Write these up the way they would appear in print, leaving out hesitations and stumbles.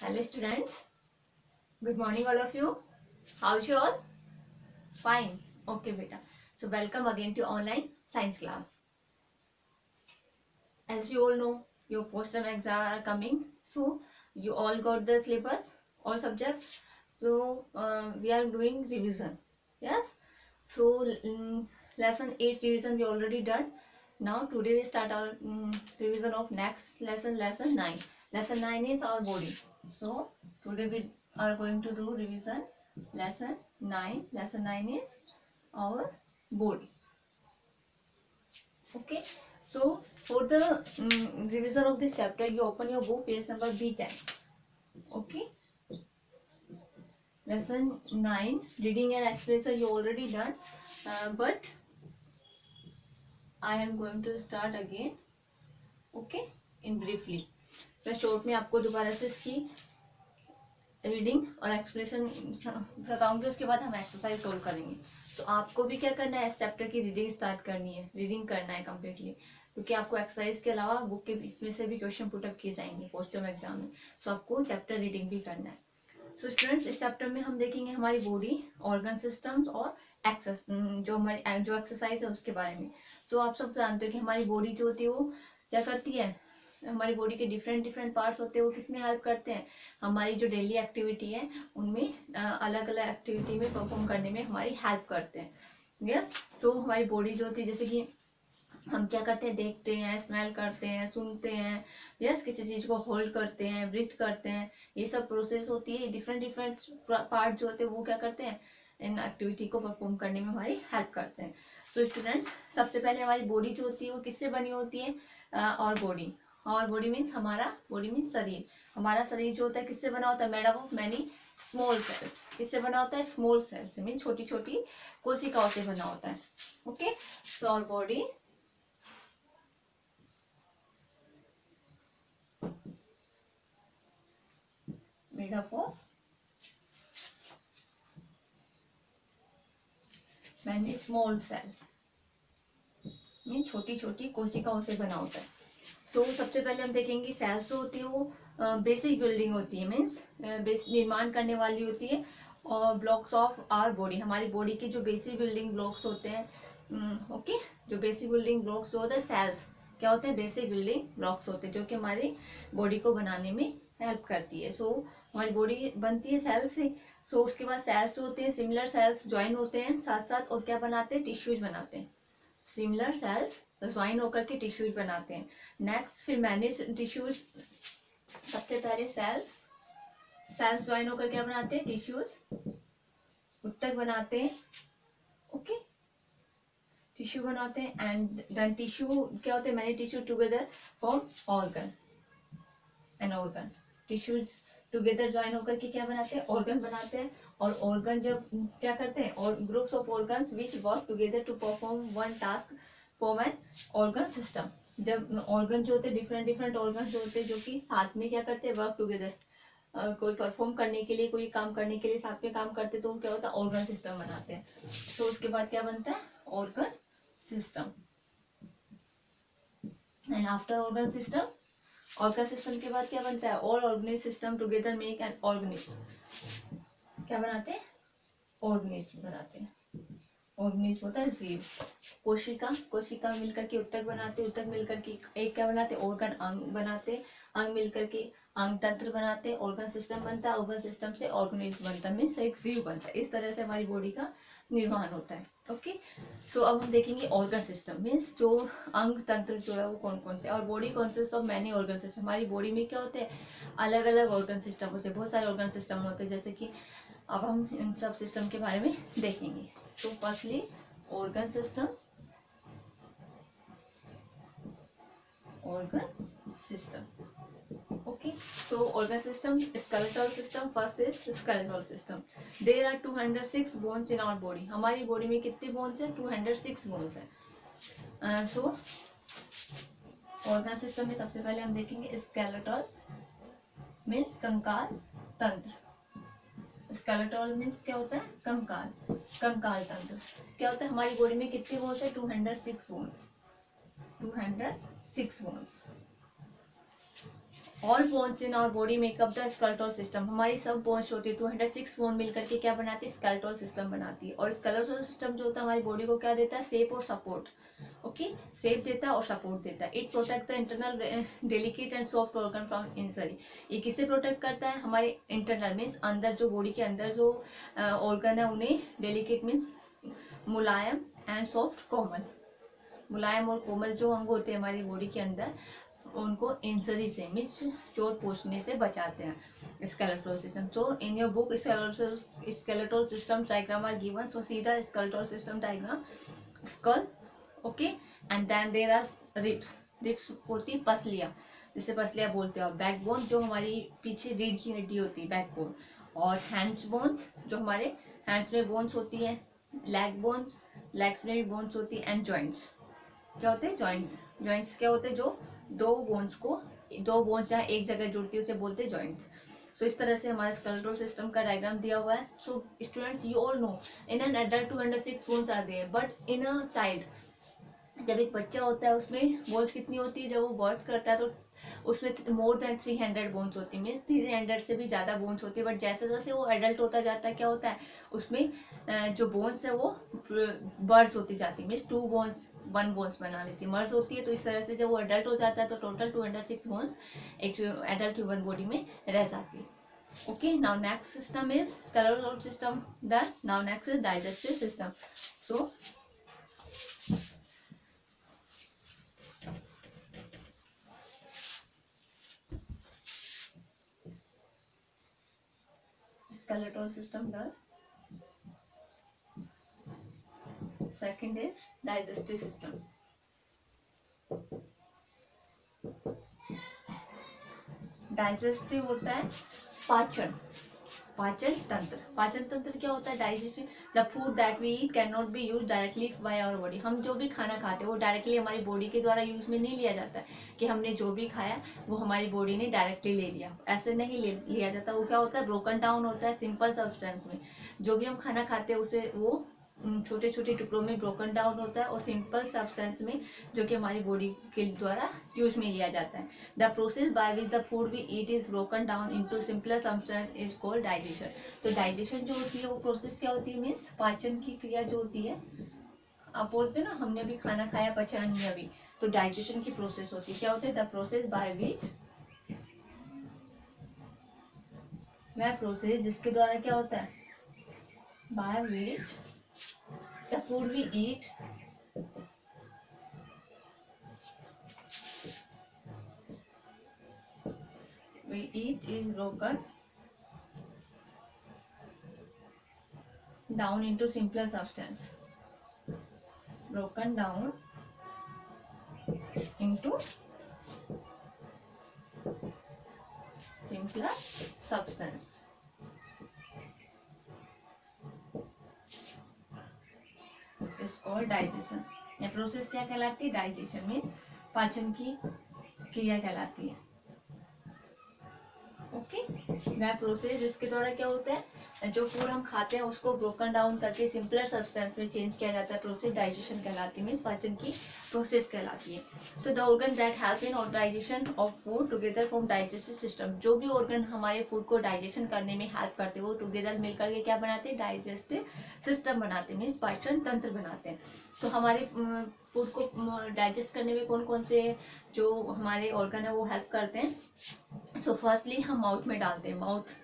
Hello students, good morning all of you. How's you all? Fine. Okay beta. So welcome again to online science class. As you all know, your post-term exams are coming. So you all got the syllabus, all subjects. So we are doing revision. Yes. So lesson 8 revision we already done. Now today we start our revision of next lesson, lesson 9. Lesson 9 is our body. So today we are going to do revision lesson 9. Lesson 9 is our body. Okay. So for the revision of this chapter, you open your book page number B10. Okay. Lesson 9 reading and expression you already done, but I am going to start again. Okay, in briefly मैं short में आपको दोबारा से इसकी reading और explanation बताऊंगी. उसके बाद हम एक्सरसाइज सोल्व करेंगे. तो आपको भी क्या करना है, इस चैप्टर की रीडिंग स्टार्ट करनी है, रीडिंग करना है कम्प्लीटली, क्योंकि आपको एक्सरसाइज के अलावा बुक के बीच में से भी क्वेश्चन पुटअप किए जाएंगे पोस्ट टर्म एग्जाम में. सो आपको चैप्टर रीडिंग भी करना है. सो स्टूडेंट्स, इस चैप्टर में हम देखेंगे हमारी बॉडी, ऑर्गन सिस्टम्स और जो एक्सरसाइज है उसके बारे में. सो आप सब जानते हो कि हमारी बॉडी जो होती है वो क्या करती है, हमारी बॉडी के डिफरेंट डिफरेंट पार्ट्स होते हैं, वो किसमें हेल्प करते हैं, हमारी जो डेली एक्टिविटी है उनमें अलग अलग एक्टिविटी में परफॉर्म करने में हमारी हेल्प करते हैं. यस. सो हमारी बॉडी जो होती है, जैसे कि हम क्या करते हैं, देखते हैं, स्मेल करते हैं, सुनते हैं, यस, किसी चीज को होल्ड करते हैं, ब्रीथ करते हैं, ये सब प्रोसेस होती है. डिफरेंट डिफरेंट पार्ट जो होते हैं वो क्या करते हैं, इन एक्टिविटी को परफॉर्म करने में हमारी हेल्प करते हैं. तो स्टूडेंट्स, सबसे पहले हमारी बॉडी जो होती है वो किससे बनी होती है, और बॉडी मीन्स हमारा, बॉडी मीन्स शरीर. हमारा शरीर जो होता है किससे बना होता है, made up of many small cells. किससे बना होता है, स्मॉल सेल्स मीन छोटी छोटी कोशिकाओं से बना होता है. Okay. So our body made up of many small cell mean छोटी छोटी कोशिकाओं से बना होता है. सो सबसे पहले हम देखेंगे सेल्स जो होती है वो बेसिक बिल्डिंग होती है, मीन्स निर्माण करने वाली होती है. और ब्लॉक्स ऑफ आवर बॉडी, हमारी बॉडी के जो बेसिक बिल्डिंग ब्लॉक्स होते हैं. ओके. जो बेसिक बिल्डिंग ब्लॉक्स जो होते हैं, सेल्स क्या होते हैं, बेसिक बिल्डिंग ब्लॉक्स होते हैं, जो कि हमारी बॉडी को बनाने में हेल्प करती है. सो हमारी बॉडी बनती है सेल्स से. सो उसके बाद सेल्स जो होते हैं, सिमिलर सेल्स ज्वाइन होते हैं साथ साथ, और क्या बनाते हैं, टिश्यूज बनाते हैं. सिमिलर सेल्स ज्वाइन होकर के टिश्यूज बनाते हैं. नेक्स्ट फिर मैनेज टिश्यूज. सबसे पहले सेल्स ज्वाइन होकर क्या बनाते हैं, टिश्यूज, उत्तक बनाते हैं. ओके. टिश्यू बनाते हैं. एंड देन टिश्यू क्या होते हैं, many tissue together form organ. An organ. Tissues together join होकर के क्या बनाते हैं, ऑर्गन बनाते हैं. और ऑर्गन जब क्या करते हैं, और groups of organs which work together to perform one task form an organ system. जब ऑर्गन जो होते हैं, डिफरेंट डिफरेंट ऑर्गन जो होते हैं, जो कि साथ में क्या करते हैं, वर्क टुगेदर, कोई परफॉर्म करने के लिए, कोई काम करने के लिए साथ में काम करते, तो क्या होता है, ऑर्गन सिस्टम बनाते हैं. तो उसके बाद क्या बनता है, organ system. And after organ system, organ system के बाद क्या बनता है, all organs system together make an organism. क्या बनाते हैं, ऑर्गेनिज्म बनाते हैं. ऑर्गेनिज्म होता है जीव. कोशिका मिलकर के उत्तक बनाते, उत्तक मिलकर के एक क्या बनाते, ऑर्गन अंग बनाते, अंग मिलकर के अंग तंत्र बनाते, ऑर्गन सिस्टम बनता है, ऑर्गन सिस्टम से ऑर्गेनिज्म बनता है, मीन्स एक जीव बनता है. इस तरह से हमारी बॉडी का निर्माण होता है. ओके. सो अब हम देखेंगे ऑर्गन सिस्टम मीन्स जो अंग तंत्र जो है वो कौन कौन से. और body consist of many organ system. हमारी बॉडी में क्या होते हैं, अलग अलग ऑर्गन सिस्टम होते हैं, बहुत सारे ऑर्गन सिस्टम होते हैं. जैसे कि अब हम इन सब सिस्टम के बारे में देखेंगे. तो firstly organ system. Okay, so organ system, skeletal system. First is skeletal system. There are 206 bones in our body. हमारी बॉडी में कितने बोन्स है, 206 बोन्स है. सो ऑर्गन सिस्टम में सबसे पहले हम देखेंगे स्केलेटल मीन्स कंकाल तंत्र. स्केलेटल मीन्स क्या होता है, कंकाल तंत्र. क्या होता है, हमारी बॉडी में कितने बोन्स है, 206 bones. All bones in our body make up the skeletal system. हमारी सब बोन्स होती है 206 बोन मिलकर के क्या बनाती है, स्केलेटल सिस्टम बनाती है। और स्केलेटल सिस्टम जो होता है हमारी बॉडी को क्या देता है, शेप और सपोर्ट। ओके, शेप देता है और सपोर्ट देता है। It protect the internal delicate and soft organ from injury. ये किसे प्रोटेक्ट करता है, हमारे इंटरनल मीन्स अंदर जो बॉडी के अंदर जो ऑर्गन है उन्हें, डेलिकेट मीन्स मुलायम एंड सॉफ्ट कोमल, मुलायम और कोमल जो अंग होते हैं हमारी बॉडी के अंदर, उनको इंजरी से मीन्स चोट पहुंचने से बचाते हैं। Skeletal system, so in your book skeletal system diagram are given, so see the skeletal system diagram. Skull, okay, and then there are ribs. Ribs होती है पसलियाँ, जिसे पसलियाँ बोलते हो। बैकबोन जो हमारी पीछे रीढ़ की हड्डी होती है, बैकबोन। और हैंड्स बोन्स जो हमारे हैंड्स में बोन्स होती है। लेग बोन्स, लेग्स में भी बोन्स होती है। एंड जॉइंट्स क्या होते हैं, जॉइंट्स। जॉइंट्स क्या होते हैं, जो दो बोन्स जहाँ एक जगह जुड़ती है उसे बोलते हैं जॉइंट्स। सो इस तरह से हमारे स्केलेटल सिस्टम का डायग्राम दिया हुआ है। So students, you all know in an adult 206 bones are there, but in a child, जब एक बच्चा होता है उसमें बोन्स कितनी होती है, जब वो बर्थ करता है तो उसमें मोर देन 300 बोन्स होती है, मीन्स 300 से भी ज़्यादा बोन्स होती है। बट जैसे जैसे वो एडल्ट होता जाता है क्या होता है, उसमें जो बोन्स है वो बर्ज होती जाती है, मीन्स 2 बोन्स 1 बोन्स बना लेती है, मर्ज होती है। तो इस तरह से जब वो एडल्ट हो जाता है तो टोटल 206 बोन्स एक एडल्ट ह्यूमन बॉडी में रह जाती है। Okay, now next system is skeletal system. Done. Now next is digestive system. So skeletal system done. Second is digestive system. Digestive होता है पाचन, पाचन तंत्र। पाचन तंत्र क्या होता है, digestion. The food that we eat can not be use directly by our body. हम जो भी खाना खाते हैं वो डायरेक्टली हमारी बॉडी के द्वारा यूज में नहीं लिया जाता है, कि हमने जो भी खाया वो हमारी बॉडी ने डायरेक्टली ले लिया, ऐसे नहीं लिया जाता। वो क्या होता है, ब्रोकन डाउन होता है सिंपल सब्सटेंस में। जो भी हम खाना खाते हैं उसे वो छोटे छोटे टुकड़ों में ब्रोकन डाउन होता है और सिंपल सब्सटेंस में, जो कि हमारी बॉडी के द्वारा यूज में लिया जाता है। The process by which the food we eat is broken down into simpler substance is called digestion. तो डाइजेशन जो होती है वो प्रोसेस क्या होती है, मीन्स पाचन की क्रिया जो होती है। आप बोलते हैं ना हमने भी खाना खाया, पचा नहीं अभी, तो डाइजेशन की प्रोसेस होती है। क्या होती है, द प्रोसेस बाय विच, वह प्रोसेस जिसके द्वारा क्या होता है, by which the food we eat is broken down into simpler substance, broken down into simpler substance is called digestion। ये प्रोसेस क्या कहलाती है, डाइजेशन मीन्स पाचन की क्रिया कहलाती है। ओके, वह प्रोसेस जिसके द्वारा क्या होता है, जो फूड हम खाते हैं उसको ब्रोकन डाउन करके सिंपलर सब्सटेंस में चेंज किया जाता है, प्रोसेस डाइजेशन कहलाती है, मीन्स पाचन की प्रोसेस कहलाती है। So the organ that help in organization of food together from digestive system. जो भी ऑर्गन हमारे फूड को डाइजेशन करने में हेल्प करते हैं वो टुगेदर मिलकर के क्या बनाते हैं, डाइजेस्टिव सिस्टम बनाते हैं, मीन्स पाचन तंत्र बनाते हैं। तो हमारे फूड को डाइजेस्ट करने में कौन कौन से जो हमारे ऑर्गन है वो हेल्प करते हैं। सो फर्स्टली हम माउथ में डालते हैं, माउथ,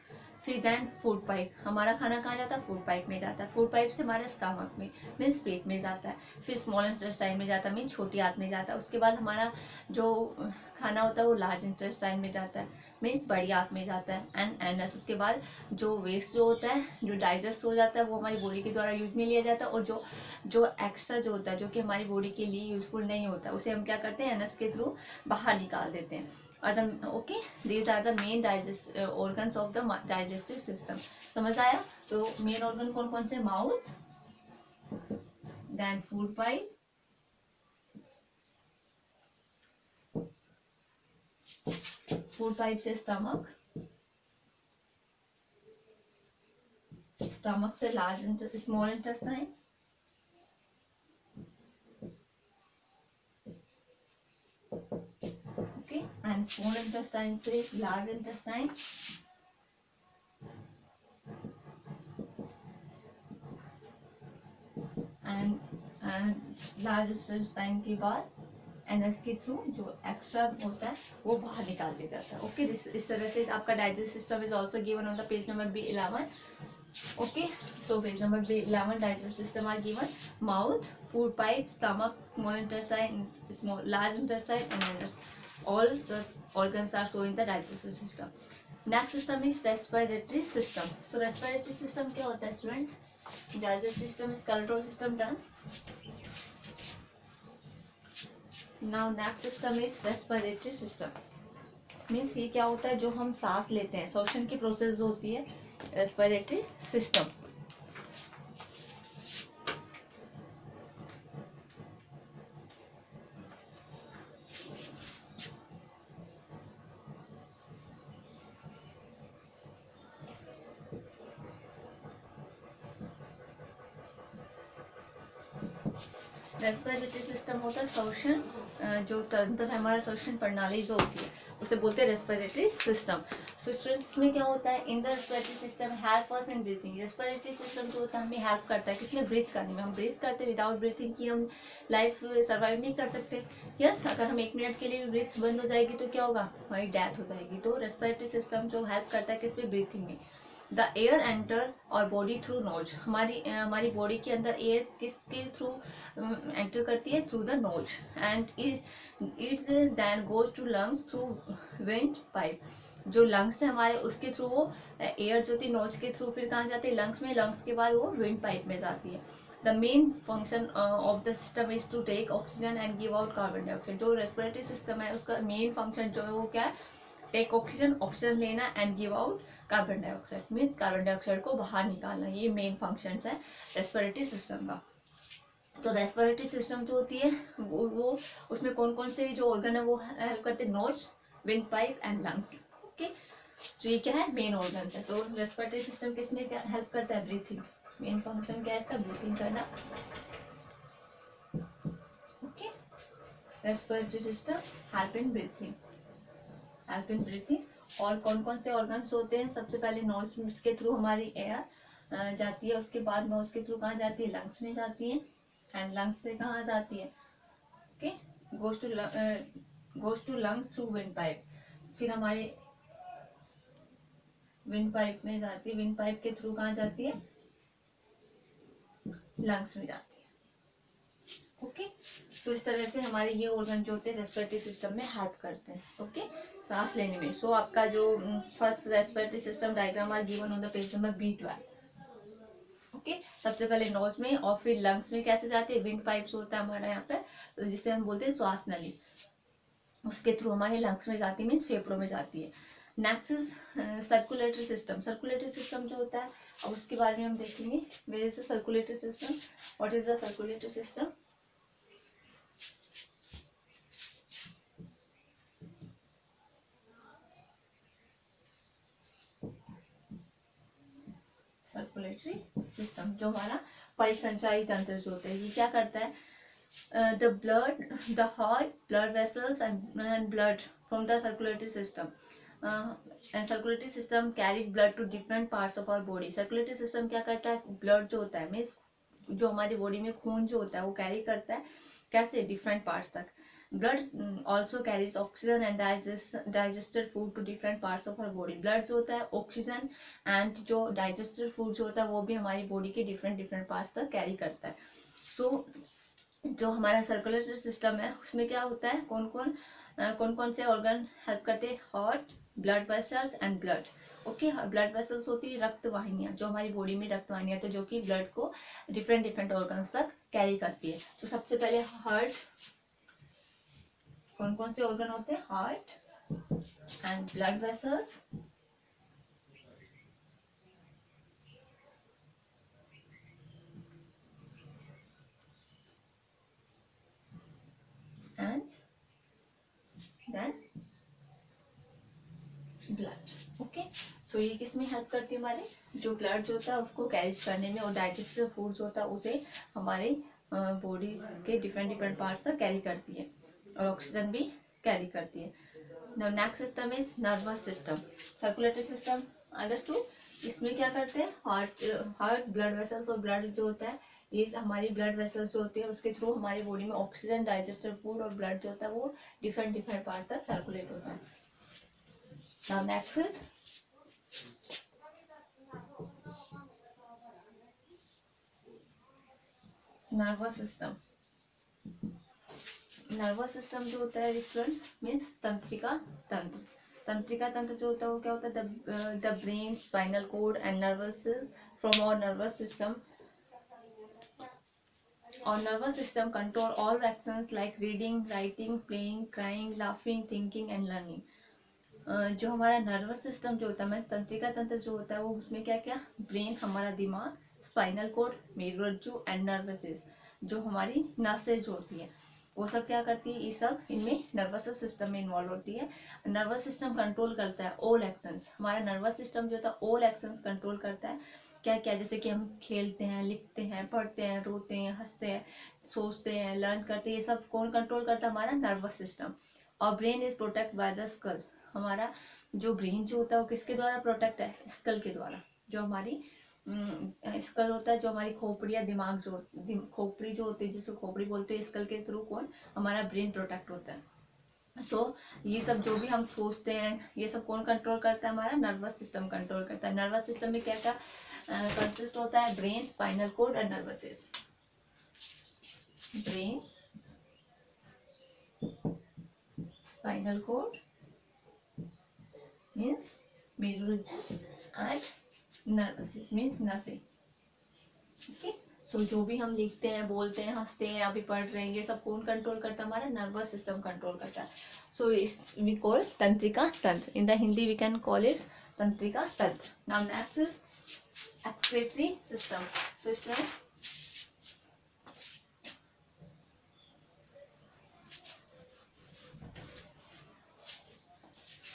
फिर देन फूड पाइप। हमारा खाना कहाँ जाता है, फूड पाइप में जाता है। फूड पाइप से हमारे स्टमक में मीन्स पेट में जाता है, फिर स्मॉल इंटेस्टाइन में जाता है मीन्स छोटी आंत में जाता है। उसके बाद हमारा जो खाना होता है वो लार्ज इंटेस्टाइन में जाता है मीन्स बड़ी आंत में जाता है, एंड एनस। उसके बाद जो वेस्ट जो होता है जो डाइजेस्ट हो जाता है वो हमारी बॉडी के द्वारा यूज में लिया जाता है, और जो एक्स्ट्रा जो होता है जो कि हमारी बॉडी के लिए यूजफुल नहीं होता उसे हम क्या करते हैं, एनस के थ्रू बाहर निकाल देते हैं। और the okay, these are the main digest organs of the digestive system. समझ आया? तो मेन ऑर्गन कौन कौन से, mouth, then food pipe, food pipe से स्टमक, स्टमक से large small intestine, okay, and small intestine से large intestine, and large intestine के बाद एनएस के थ्रू जो एक्स्ट्रा होता है वो बाहर निकाल दिया जाता है। ओके, इस तरह से आपका digest system is also given on the page number B11। Okay, so page number B11 digest system are given, mouth, food pipe, stomach, small intestine, small large intestine and anus, all the organs are shown in the digestive system. Next system is respiratory system. So respiratory system क्या होता है students? Digestive system is skeletal system done. Now next system is respiratory system. Means ये क्या होता है, जो हम सांस लेते हैं, श्वसन की प्रोसेस जो होती है, रेस्पिरेटरी सिस्टम। रेस्पिरेटरी सिस्टम होता है श्वसन, जो तंत्र है हमारा, श्वसन प्रणाली जो होती है उसे बोलते हैं रेस्पिरेटरी सिस्टम। सो स्टूडेंट्स में क्या होता है, in the respiratory system help us in breathing. Respiratory system जो होता है हमें हेल्प करता है किसमें, ब्रीथ करने में। हम ब्रीथ करते हैं, विदाउट ब्रीथिंग की हम लाइफ सर्वाइव नहीं कर सकते। यस, अगर हम 1 मिनट के लिए भी ब्रीथ बंद हो जाएगी तो क्या होगा, हमारी डेथ हो जाएगी। तो रेस्पिरेटरी सिस्टम जो हेल्प करता है किसमें, ब्रीथिंग में। The air enter our body through nose, हमारी बॉडी के अंदर एयर किसके थ्रू एंटर करती है, through the nose, and it then goes to lungs through wind pipe. जो लंग्स है हमारे उसके थ्रू वो एयर जो थी नोज के थ्रू फिर कहाँ जाती है, लंग्स में, लंग्स के बाद वो विंड पाइप में जाती है। The main function of the system is to take oxygen and give out carbon dioxide. जो रेस्पिरेटरी सिस्टम है उसका मेन फंक्शन जो है वो क्या है, टेक ऑक्सीजन लेना and give out carbon dioxide, means carbon dioxide को बाहर निकालना। ये मेन फंक्शंस है रेस्पिरेटरी सिस्टम का। तो रेस्पिरेटरी सिस्टम जो होती है वो उसमें कौन कौन से जो ऑर्गन है वो हेल्प करते हैं, nose, windpipe and lungs. Okay, तो ये क्या है, मेन ऑर्गन है। तो रेस्पिरेटरी सिस्टम किसमें क्या हेल्प करता है, ब्रीथिंग। मेन फंक्शन क्या है इसका, ब्रीथिंग करना। Okay, respiratory system help in breathing, help in breathing. और कौन कौन से ऑर्गन्स होते हैं, सबसे पहले नोज के थ्रू हमारी एयर जाती है, उसके बाद नोज के थ्रू कहाँ जाती है, लंग्स में जाती है, एंड लंग्स से कहाँ जाती है, okay, goes to lungs through windpipe. फिर हमारे विंड पाइप में जाती है, विंड पाइप के थ्रू कहाँ जाती है, लंग्स में जाती है। ओके, सो इस तरह से हमारे ये ऑर्गन जो होते हैं रेस्पिरेटरी सिस्टम में हेल्प करते हैं, ओके, सांस लेने में। सो आपका जो first respiratory system diagram are given on the page number B12। Okay, सबसे पहले नोज में और फिर लंग्स में कैसे जाते हैं, विंड पाइप्स होता है हमारा यहाँ पे, तो जिसे हम बोलते हैं श्वास नली, उसके थ्रू हमारे लंग्स में जाती है, मीन्स फेफड़ों में जाती है। Next is circulatory system. Circulatory system जो होता है अब उसके बारे में हम देखेंगे। Where is the circulatory system, what is the circulatory system. Circulatory system जो हमारा परिसंचारी तंत्र जो होता है, ये क्या करता है, the blood, the heart, blood vessels and blood from the circulatory system. Circulatory system carry blood to different parts of our body. Circulatory system क्या करता है, ब्लड जो होता है, मीन्स जो हमारी बॉडी में खून जो होता है वो कैरी करता है कैसे, डिफरेंट पार्ट्स तक। Blood also carries oxygen and digested food to different parts of our body. Blood जो होता है ऑक्सीजन एंड जो डाइजेस्टेड फूड जो होता है वो भी हमारी बॉडी के डिफरेंट पार्ट्स तक कैरी करता है। सो जो हमारा सर्कुलेटरी सिस्टम है उसमें क्या होता है, कौन कौन से ऑर्गन हेल्प करते हैं, heart, blood vessels and blood. Okay, blood vessels होती है रक्त वाहिनियां, जो हमारी बॉडी में रक्त वाहिनियां तो जो कि ब्लड को डिफरेंट ऑर्गन्स तक कैरी करती है। तो सबसे पहले हार्ट, कौन कौन से ऑर्गन होते हैं, heart and blood vessels, and then blood. Okay, so ये किसमें हेल्प करती है, हमारे जो ब्लड जो होता है उसको कैरिज करने में, और डाइजेस्टिव फूड जो होता है उसे हमारे बॉडी के डिफरेंट पार्ट्स तक कैरी करती है, और ऑक्सीजन भी कैरी करती है। Now next system is nervous system, circulatory system understood. इसमें क्या करते हैं, हार्ट ब्लड वेसल्स और ब्लड जो होता है, ये हमारी ब्लड वेसल्स जो होती है उसके थ्रू हमारी बॉडी में ऑक्सीजन, डाइजेस्टेड फूड और ब्लड जो होता है वो डिफरेंट डिफरेंट पार्ट तक सर्कुलेट होता है। Now next is nervous system. Nervous system जो होता है स्टूडेंट्स मीन्स तंत्रिका तंत्र। तंत्रिका तंत्र जो होता है वो क्या होता है, the brain, spinal cord and nerves from our nervous system. और nervous system control all actions like reading, writing, playing, crying, laughing, thinking and learning. जो हमारा नर्वस सिस्टम जो होता है, तंत्रिका तंत्र जो होता है वो उसमें क्या क्या, ब्रेन हमारा दिमाग, स्पाइनल कोड, मेरुरज्जु एंड नर्वस, जो हमारी नसें जो होती है वो सब क्या करती है, ये सब इनमें नर्वस सिस्टम में इन्वॉल्व होती है। नर्वस सिस्टम कंट्रोल करता है ऑल एक्शंस। हमारा नर्वस सिस्टम जो होता है ऑल एक्शंस कंट्रोल करता है। क्या क्या, जैसे कि हम खेलते हैं, लिखते हैं, पढ़ते हैं, रोते हैं, हंसते हैं, सोचते हैं, लर्न करते हैं, ये सब कौन कंट्रोल करता है, हमारा नर्वस सिस्टम। और brain is protect by the skull. हमारा जो ब्रेन जो होता है वो किसके द्वारा प्रोटेक्ट है, स्कल के द्वारा। जो हमारी स्कल होता है, जो हमारी खोपड़ी या दिमाग जो खोपड़ी जो होती है, जिसको खोपड़ी बोलते हैं, स्कल के थ्रू कौन, हमारा ब्रेन प्रोटेक्ट होता है। सो ये सब जो भी हम सोचते हैं ये सब कौन कंट्रोल करता है, हमारा नर्वस सिस्टम कंट्रोल करता है। नर्वस सिस्टम में क्या क्या कंसिस्ट होता है, brain, spinal cord and nerves. Brain, spinal cord means मेरुरज्जु एंड नर्वस मीन्स नसें। ओके, सो जो भी हम लिखते हैं, बोलते हैं, हंसते हैं, अभी पढ़ रहे हैं, ये सब कौन कंट्रोल करता है, हमारा नर्वस सिस्टम कंट्रोल करता है। सो वी कॉल तंत्रिका तंत्र, in the Hindi we can call it तंत्रिका तंत्र। Now next is excretory system. So students,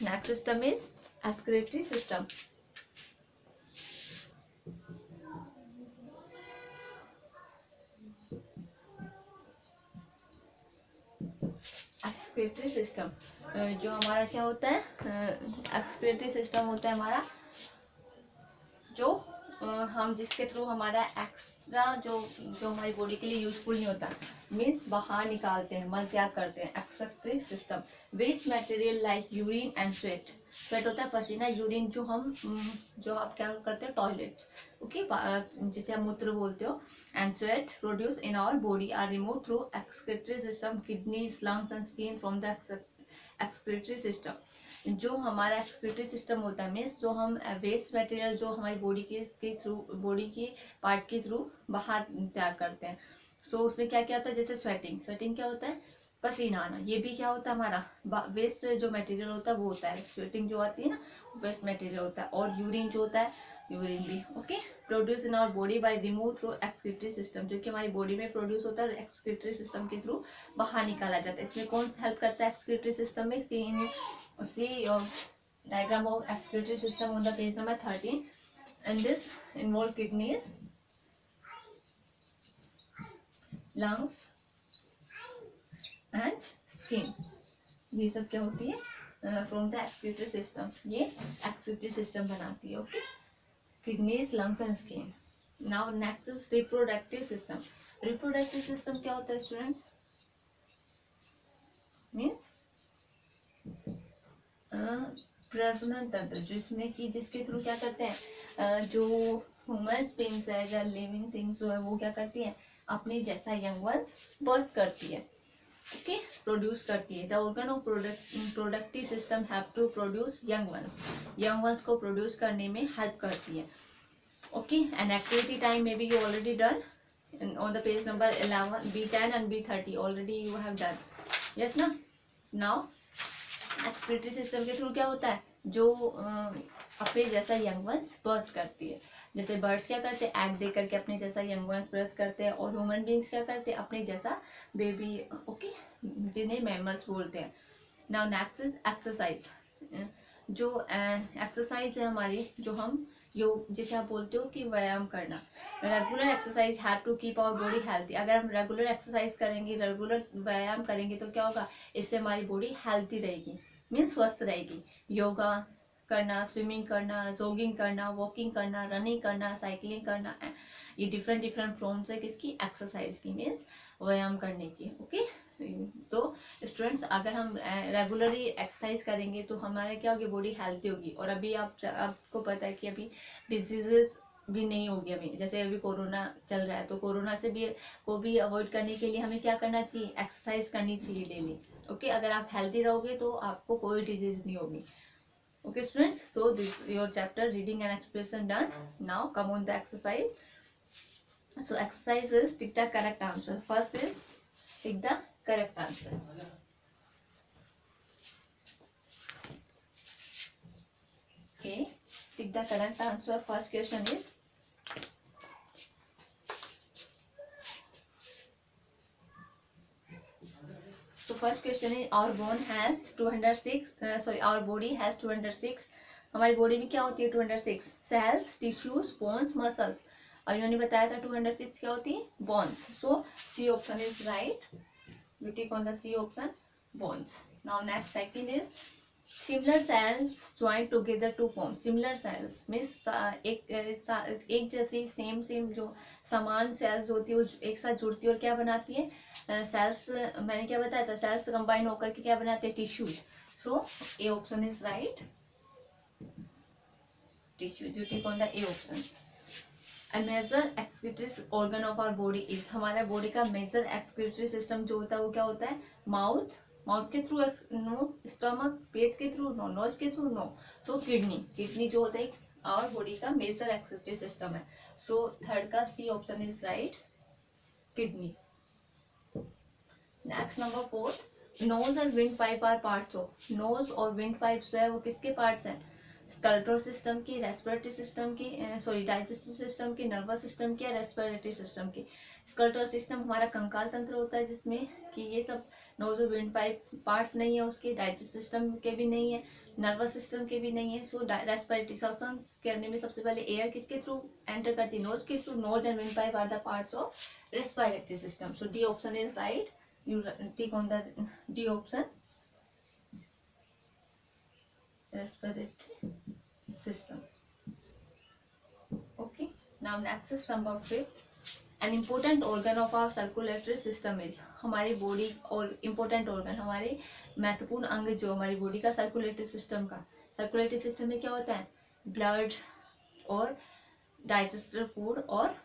next system is excretory system. Excretory system जो हमारा क्या होता है, एक्सक्रीटरी सिस्टम होता है हमारा जो हम जिसके थ्रू हमारा एक्स्ट्रा जो हमारी बॉडी के लिए यूजफुल नहीं होता, मीन्स बाहर निकालते हैं, मल त्याग करते हैं। Excretory system, waste material like urine and sweat. Sweat होता है पसीना, यूरिन जो आप क्या करते हैं, टॉयलेट, ओके, जिसे आप मूत्र बोलते हो, and sweat produce in our body are remove through excretory system, kidneys, lungs and skin from the excretory system. जो हमारा एक्सक्रीटरी सिस्टम होता है मीन्स जो हम वेस्ट मटेरियल जो हमारी बॉडी के थ्रू, बॉडी की पार्ट के थ्रू बाहर त्याग करते हैं। सो उसमें क्या क्या होता है, जैसे स्वेटिंग क्या होता है, पसीना आना, ये भी क्या होता है, हमारा वेस्ट जो मटेरियल होता है वो होता है। स्वेटिंग जो आती है ना, वेस्ट मटेरियल होता है। और यूरिन जो होता है, यूरिन भी okay, produce in our body by remove through excretory system, जो कि हमारी बॉडी में प्रोड्यूस होता है, एक्सक्रीटरी सिस्टम के थ्रू बाहर निकाला जाता है। इसमें कौन हेल्प करता है एक्सक्रीटरी सिस्टम में, सी diagram of excretory system on the page number 13, and this involve kidneys, lungs and skin। ये सब क्या होती है, फ्रॉम द एक्सक्रीटरी सिस्टम, ये एक्सक्रीटरी सिस्टम बनाती है। Okay, kidneys, lungs and skin. Now next is reproductive system. Reproductive system क्या होता है स्टूडेंट्स, मीन्स प्रजनन तंत्र, जिसमें कि जिसके थ्रू क्या करते हैं, जो ह्यूमन बीइंग्स है या लिविंग थिंग्स जो है वो क्या करती है, अपने जैसा यंग वंस बर्थ करती है, ओके, प्रोड्यूस करती है। The organ of productive system have to produce young ones को प्रोड्यूस करने में हेल्प करती है। Okay, an activity time may be you already done on the page number 11, B10 and B30 already you have done, yes ना। now excretory system के through क्या होता है, जो अपने जैसा यंग वंस बर्थ करती है। जैसे बर्ड्स क्या करते हैं, एग दे करके अपने जैसा यंग वंस बर्थ करते हैं, और ह्यूमन बीइंग्स क्या करते हैं, अपने जैसा बेबी, ओके, जिन्हें मैमल्स बोलते हैं। Now next is exercise. जो एक्सरसाइज है हमारी, जो हम योग जिसे आप बोलते हो कि व्यायाम करना। Regular exercise have to keep our body healthy. अगर हम रेगुलर एक्सरसाइज करेंगे, रेगुलर व्यायाम करेंगे तो क्या होगा, इससे हमारी बॉडी हेल्थी रहेगी, मीन्स स्वस्थ रहेगी। योगा करना, स्विमिंग करना, जॉगिंग करना, वॉकिंग करना, रनिंग करना, साइकिलिंग करना, ये डिफरेंट डिफरेंट फॉर्म्स है किसकी, एक्सरसाइज की, मीन्स व्यायाम करने की। ओके, तो स्टूडेंट्स अगर हम रेगुलरली एक्सरसाइज करेंगे तो हमारा क्या होगी, बॉडी हेल्थी होगी। और अभी आपको पता है कि अभी डिजीजेस भी नहीं होगी। अभी जैसे अभी कोरोना चल रहा है, तो कोरोना से भी को भी अवॉइड करने के लिए हमें क्या करना चाहिए, एक्सरसाइज करनी चाहिए डेली। ओके, अगर आप हेल्थी रहोगे तो आपको कोई डिजीज नहीं होगी। Okay students, so this your chapter reading and expression done. Now come on the exercise. So exercise is tick the correct answer. First is tick the correct answer. Okay, tick the correct answer. First question is, so first question is our bone has 206 our body has 206, हमारी body में क्या होती है 206 sales, tissues, bones, muscles. अभी मैंने बताया था 206 क्या होती है, bones. So C option is right, you take on the C option, bones. Now next second is similar cells join together to form. Similar cells means एक जैसी सेम जो समान सेल्स होती है वो एक साथ जुड़ती है और क्या बनाती है, सेल्स। मैंने क्या बताया था, सेल्स कंबाइन होकर के क्या बनाते हैं, tissue. So A option is right, tissue. You take on the A option. A major excretory organ of our body is, हमारा बॉडी का मेजर एक्सक्रीटरी सिस्टम जो होता है वो क्या होता है, माउथ। माउथ के थ्रू नो, स्टमक पेट के थ्रू नो, नोज के थ्रू नो। सो किडनी जो होता है और बॉडी का मेजर एक्सक्रीटरी सिस्टम है। सो थर्ड का C option is right, kidney. Next number 4, nose and wind pipe are parts of. Nose और विंड पाइप जो है वो किसके पार्ट्स हैं, स्केलेटल सिस्टम की, रेस्पिरेटरी सिस्टम की, डाइजेस्टिव सिस्टम की, नर्वस सिस्टम की, रेस्पिरेटरी सिस्टम की। स्केलेटल सिस्टम हमारा कंकाल तंत्र होता है जिसमें कि ये सब नोज और विंड पाइप पार्ट्स नहीं है उसके, डाइजेस्टिव सिस्टम के भी नहीं है, नर्वस सिस्टम के भी नहीं है। सो रेस्पिरेटरी श्वसन करने में सबसे पहले एयर किसके थ्रू एंटर करती है, नोज के through. Nose and wind pipe are the parts of respiratory system. So D option is right, you take on the D option, respiratory system. Okay, now next is number 5, an important organ of our circulatory system is, हमारी body और important organ, हमारे महत्वपूर्ण अंग जो हमारी body का circulatory system का, circulatory system में क्या होता है, ब्लड और डाइजेस्टिव फूड और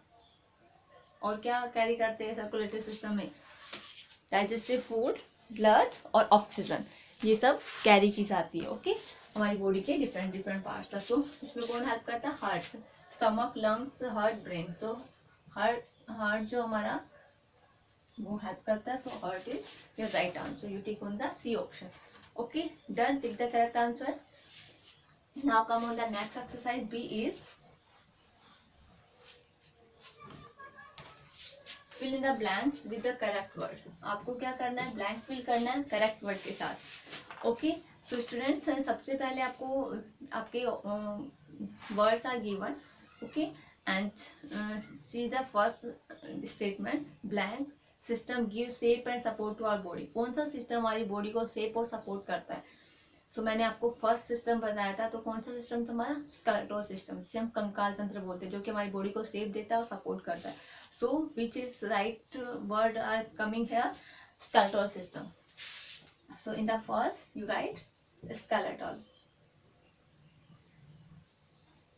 क्या कैरी करते हैं सर्कुलेटरी सिस्टम में, डाइजेस्टिव फूड, ब्लड और ऑक्सीजन, ये सब कैरी की जाती है। ओके, हमारी बॉडी के डिफरेंट डिफरेंट पार्ट्स तक। तो इसमें कौन हेल्प करता है, heart, stomach, lungs, heart, brain. तो हार्ट जो हमारा वो हेल्प करता है। So heart is your right answer, you take on the C option. Okay, done, take the correct answer. Now come on the next exercise, B is fill in the blanks with the correct word. आपको क्या करना है, blank fill करना है correct word के साथ। Okay, so students सबसे पहले आपको आपके words are given. Okay, and see the first statements, blank system give shape and support to our body. कौन सा सिस्टम हमारी बॉडी को शेप और सपोर्ट करता है। सो मैंने आपको फर्स्ट सिस्टम बताया था, तो कौन सा सिस्टम था हमारा, स्केलेटल सिस्टम, जिसे हम कंकाल तंत्र बोलते हैं, जो कि हमारी बॉडी को शेप देता है और सपोर्ट करता है। So which is right word are coming here, skeletal system. So in the first you write skeletal,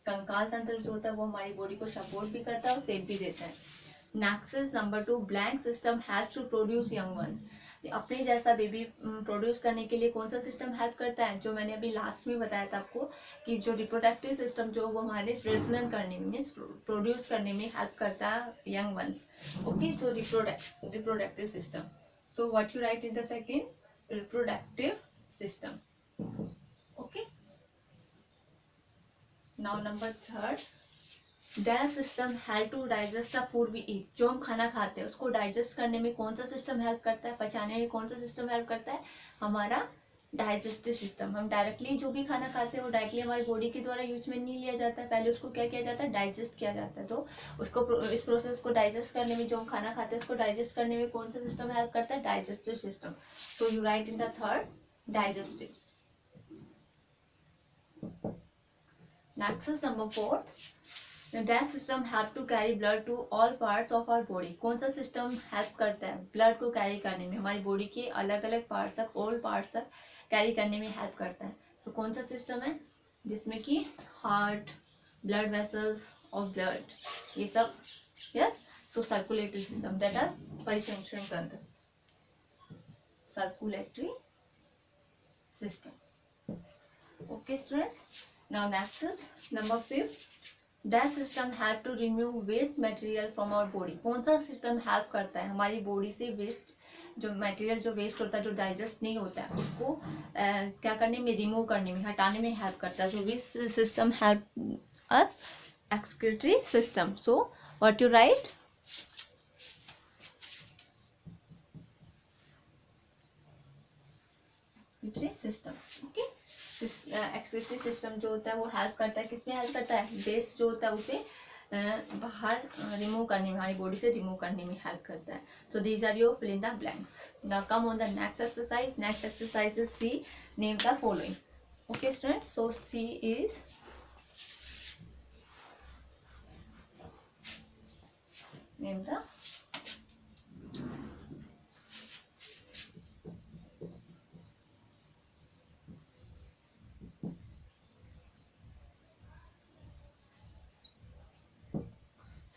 कंकाल तंत्र जो होता है वो हमारी बॉडी को सपोर्ट भी करता है और शेप भी देता है। Next is number 2, blank system helps to produce young ones. अपने जैसा बेबी प्रोड्यूस करने के लिए कौन सा सिस्टम हेल्प करता है, जो मैंने अभी लास्ट में बताया था आपको कि जो रिप्रोडक्टिव सिस्टम जो वो हमारे प्रजनन करने में मीन्स प्रोड्यूस करने में हेल्प करता है young ones. Okay, so reproductive system. So what you write in the second, reproductive system. Okay, now number 3, digest system help to digest the food we eat. जो हम खाना खाते हैं उसको डाइजेस्ट करने में कौन सा सिस्टम हेल्प करता है, पचाने में कौन सा सिस्टम हेल्प करता है, हमारा डाइजेस्टिव सिस्टम, हम डायरेक्टली जो भी खाना खाते हैं वो डायरेक्टली हमारी बॉडी के द्वारा यूज में नहीं लिया जाता है, पहले उसको क्या किया जाता है, डाइजेस्ट किया जाता है। तो उसको इस प्रोसेस को डाइजेस्ट करने में, जो हम खाना खाते हैं उसको डाइजेस्ट करने में कौन सा सिस्टम हेल्प करता है, digestive system. So you write in the third digestive. Next is number 4, that system have to carry blood to all parts of our body। कौन सा सिस्टम हेल्प करता है ब्लड को कैरी करने में, हमारी बॉडी के अलग अलग पार्ट्स तक, ऑल पार्ट्स तक कैरी करने में हेल्प करता है। सो कौन सा सिस्टम है, जिसमें कि हार्ट, ब्लड वेसल्स और ब्लड, ये सब। Yes, so circulatory system, that are परिसंचरण तंत्र, circulatory system. Okay students, now next is number 5, That system help to remove waste material from our body। कौन सा सिस्टम हेल्प करता है हमारी बॉडी से वेस्ट, जो मटेरियल जो वेस्ट होता है, जो डाइजेस्ट नहीं होता है, उसको क्या करने में, रिमूव करने में, हटाने में हेल्प करता है। जो which system help us, excretory system. So what you right, excretory system. Okay, excretory system जो होता है वो हेल्प करता है, किसमें हेल्प करता है, वेस्ट जो होता है उसे बाहर रिमूव करने में, हमारी बॉडी से रिमूव करने में हेल्प करता है। So these are your fill in the blanks. Now come on the next exercise. Next exercise is C, name the following. Okay students, so C is name the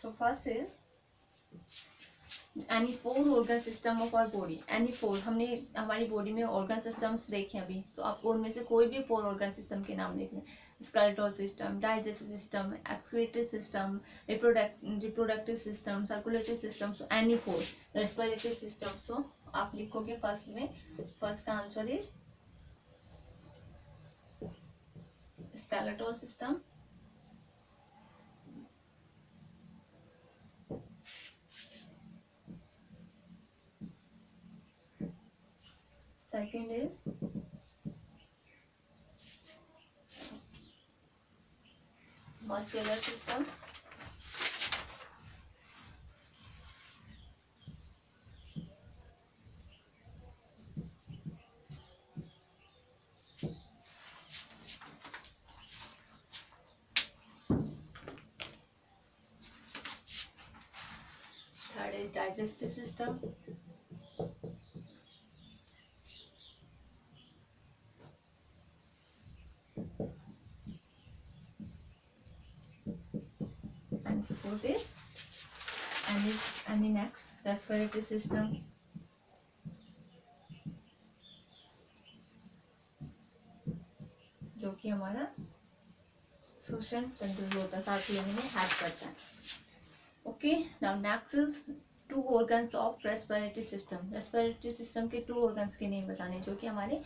So first is any 4 organ system of our body। any 4, हमने हमारी body में organ systems देखे अभी, तो आपको उनमें से कोई भी 4 ऑर्गन सिस्टम के नाम देख लें। Skeletal system, digestive system, excretory system, reproductive system, circulatory system. So any 4, respiratory system. So आप लिखोगे फर्स्ट में, फर्स्ट का answer is skeletal system, second is muscular system, third is digestive system, and fourth is any next respiratory system, जो कि हमारा श्वसन तंत्र जो होता है, सांस लेने में हेल्प करता है। Okay, now next is 2 organs of respiratory system. Respiratory system के 2 organs के नेम बताने, जो कि हमारे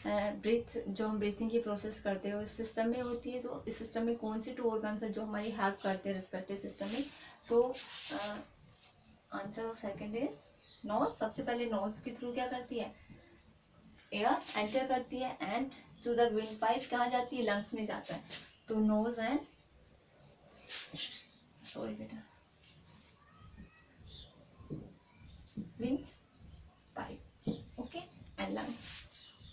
ब्रीथ, जो हम ब्रीथिंग की प्रोसेस करते हैं उस सिस्टम में होती है। तो इस सिस्टम में कौन सी 2 organs है जो हमारी हेल्प करते हैं रेस्पिरेटरी सिस्टम में। So answer of second is nose. सबसे पहले नोज के थ्रू क्या करती है, एयर एंटर करती है, and through the wind pipe कहाँ जाती है, लंग्स में जाता है। तो नोज एंड, सॉरी बेटा, wind pipe, okay, and lungs.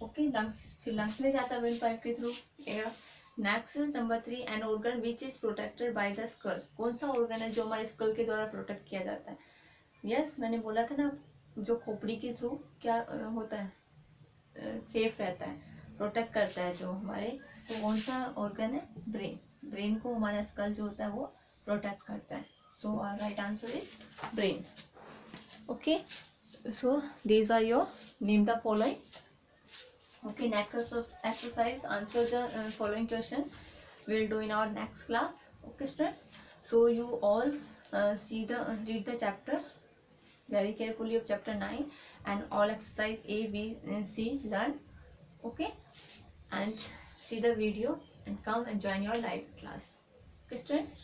Okay, lungs, फिर लंग्स में जाता है विंड पाइप के through air. Next is number 3, an organ which is protected by the skull. कौन सा ऑर्गन है जो हमारे स्कल के द्वारा प्रोटेक्ट किया जाता है। यस, मैंने बोला था ना, जो खोपड़ी के थ्रू क्या होता है, सेफ रहता है, प्रोटेक्ट करता है जो हमारे। तो कौन सा ऑर्गन है, ब्रेन। ब्रेन को हमारा स्कल जो होता है वो प्रोटेक्ट करता है। So our right answer is brain. Okay, so these are your name the following. Okay, next exercise, answer the following questions. We'll do in our next class. Okay, students. So you all read the chapter very carefully of chapter 9 and all exercise A, B, and C learn. Okay, and see the video and come and join your live class. Okay, students.